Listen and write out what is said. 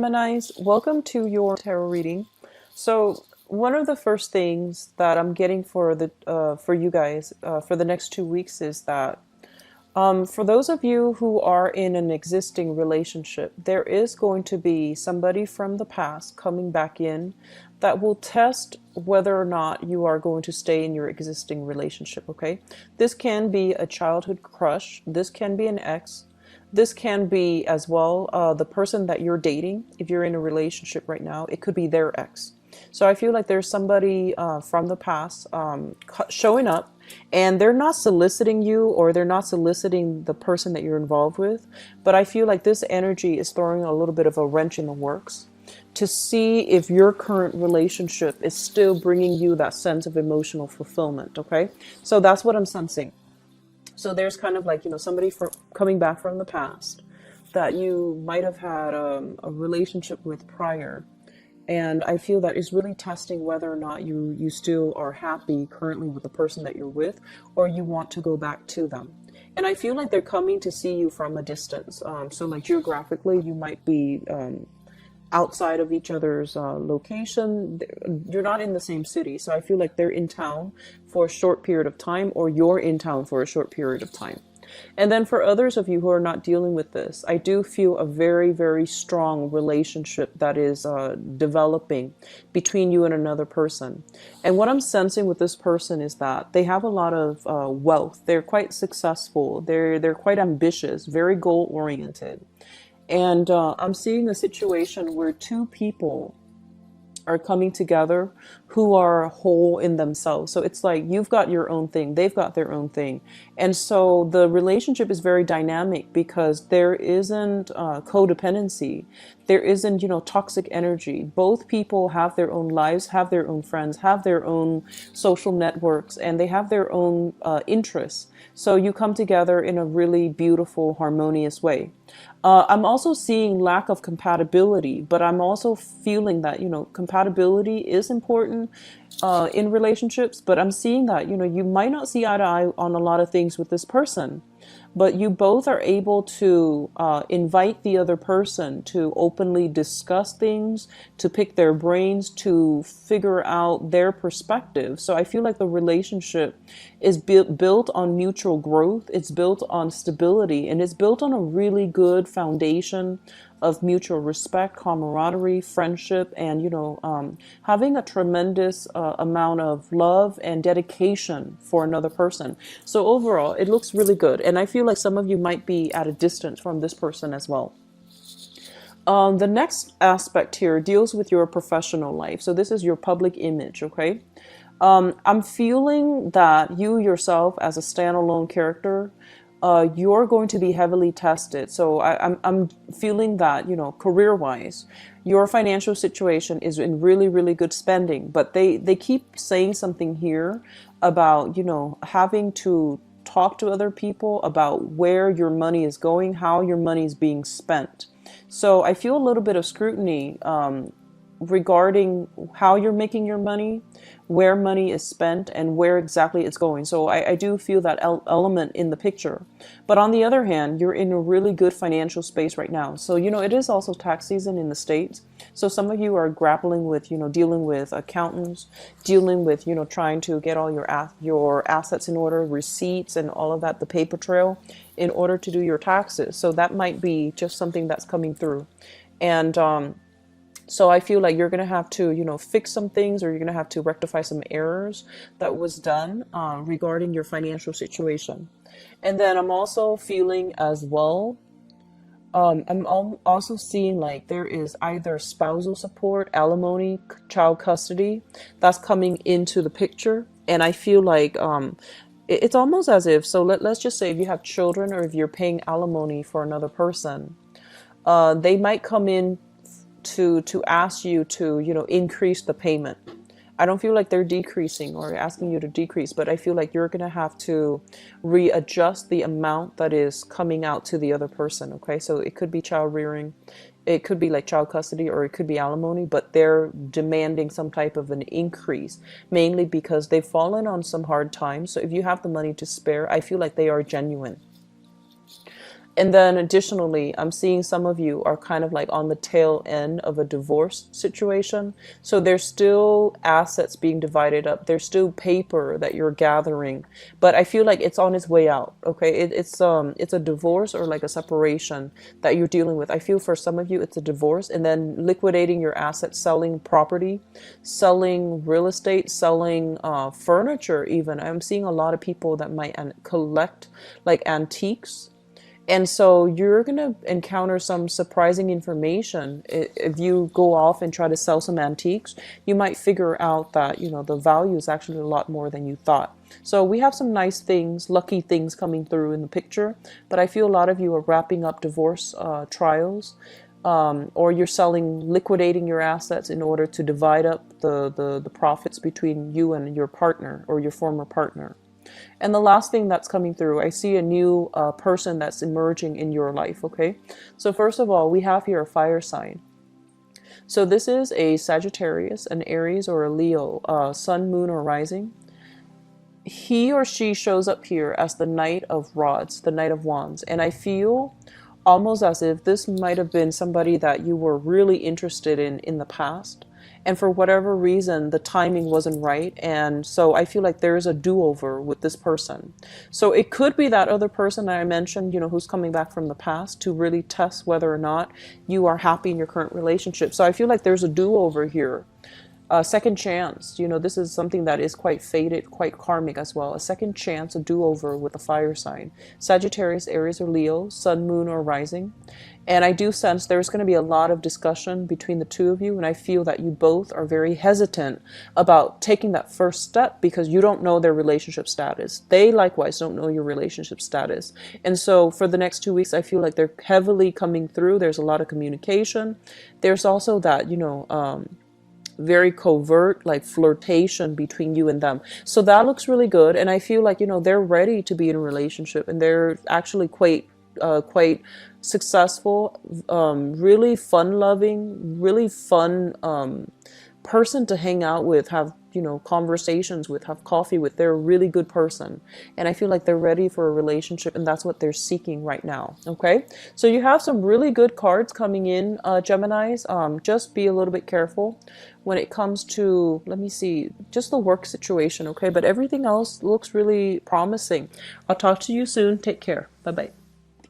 Geminis, welcome to your tarot reading. So one of the first things that I'm getting for the for you guys for the next 2 weeks is that for those of you who are in an existing relationship, there is going to be somebody from the past coming back in that will test whether or not you are going to stay in your existing relationship, okay? This can be a childhood crush. This can be an ex. This can be as well the person that you're dating. If you're in a relationship right now, it could be their ex. So I feel like there's somebody from the past showing up, and they're not soliciting you, or they're not soliciting the person that you're involved with. But I feel like this energy is throwing a little bit of a wrench in the works to see if your current relationship is still bringing you that sense of emotional fulfillment. Okay, so that's what I'm sensing. So there's kind of like, somebody coming back from the past that you might have had a relationship with prior. And I feel that is really testing whether or not you still are happy currently with the person that you're with, or you want to go back to them. And I feel like they're coming to see you from a distance. So like geographically, you might be outside of each other's location. You're not in the same city. So I feel like they're in town for a short period of time, or you're in town for a short period of time. And then for others of you who are not dealing with this, I do feel a very, very strong relationship that is developing between you and another person. And what I'm sensing with this person is that they have a lot of wealth. They're quite successful. They're quite ambitious, very goal oriented. And I'm seeing a situation where two people are coming together who are whole in themselves. So it's like you've got your own thing, they've got their own thing. And so the relationship is very dynamic because there isn't codependency. There isn't, toxic energy. Both people have their own lives, have their own friends, have their own social networks, and they have their own interests. So you come together in a really beautiful, harmonious way. I'm also seeing lack of compatibility, but I'm also feeling that, compatibility is important in relationships, but I'm seeing that, you might not see eye to eye on a lot of things with this person, but you both are able to invite the other person to openly discuss things, to pick their brains, to figure out their perspective. So I feel like the relationship is built on mutual growth. It's built on stability, and it's built on a really good foundation of mutual respect, camaraderie, friendship, and having a tremendous amount of love and dedication for another person. So overall, it looks really good, and I feel like some of you might be at a distance from this person as well. The next aspect here deals with your professional life. So this is your public image, okay? I'm feeling that you yourself, as a standalone character, you're going to be heavily tested. So I'm feeling that, career-wise, your financial situation is in really, really good spending. But they keep saying something here about, having to talk to other people about where your money is going, how your money is being spent. So I feel a little bit of scrutiny regarding how you're making your money, where money is spent, and where exactly it's going. So I do feel that element in the picture. But on the other hand, you're in a really good financial space right now. So, it is also tax season in the States. So some of you are grappling with, dealing with accountants, dealing with, trying to get all your assets in order, receipts and all of that, the paper trail, in order to do your taxes. So that might be just something that's coming through. And so I feel like you're going to have to, fix some things, or you're going to have to rectify some errors that was done regarding your financial situation. And then I'm also feeling as well, also seeing like there is either spousal support, alimony, child custody that's coming into the picture. And I feel like it's almost as if, so let's just say if you have children, or if you're paying alimony for another person, they might come in to ask you to, increase the payment. I don't feel like they're decreasing or asking you to decrease, but I feel like you're going to have to readjust the amount that is coming out to the other person. Okay. So it could be child rearing. It could be like child custody, or it could be alimony, but they're demanding some type of an increase, mainly because they've fallen on some hard times. So if you have the money to spare, I feel like they are genuine. And then additionally, I'm seeing some of you are kind of like on the tail end of a divorce situation. So there's still assets being divided up. There's still paper that you're gathering, but I feel like it's on its way out. Okay. It's a divorce or like a separation that you're dealing with. I feel for some of you, it's a divorce and then liquidating your assets, selling property, selling real estate, selling furniture even. I'm seeing a lot of people that might collect like antiques, and so you're going to encounter some surprising information. If you go off and try to sell some antiques, you might figure out that, you know, the value is actually a lot more than you thought. So we have some nice things, lucky things coming through in the picture, but I feel a lot of you are wrapping up divorce trials, or you're selling, liquidating your assets in order to divide up the profits between you and your partner or your former partner. And the last thing that's coming through, I see a new person that's emerging in your life, okay? So first of all, we have here a fire sign. So this is a Sagittarius, an Aries, or a Leo, sun, moon, or rising. He or she shows up here as the Knight of Rods, the Knight of Wands. And I feel almost as if this might have been somebody that you were really interested in the past. And for whatever reason, the timing wasn't right. And so I feel like there's a do-over with this person. So it could be that other person that I mentioned, you know, who's coming back from the past to really test whether or not you are happy in your current relationship. So I feel like there's a do-over here. A second chance, you know, this is something that is quite fated, quite karmic as well. A second chance, a do-over with a fire sign. Sagittarius, Aries, or Leo, sun, moon, or rising. And I do sense there's going to be a lot of discussion between the two of you. And I feel that you both are very hesitant about taking that first step because you don't know their relationship status. They likewise don't know your relationship status. And so for the next 2 weeks, I feel like they're heavily coming through. There's a lot of communication. There's also that, you know, very covert like flirtation between you and them. So that looks really good. And I feel like, you know, they're ready to be in a relationship and they're actually quite successful, really fun loving, really fun person to hang out with, have, you know, conversations with, have coffee with. They're a really good person. And I feel like they're ready for a relationship and that's what they're seeking right now. Okay. So you have some really good cards coming in, Geminis. Just be a little bit careful when it comes to, let me see, just the work situation. Okay. But everything else looks really promising. I'll talk to you soon. Take care. Bye-bye.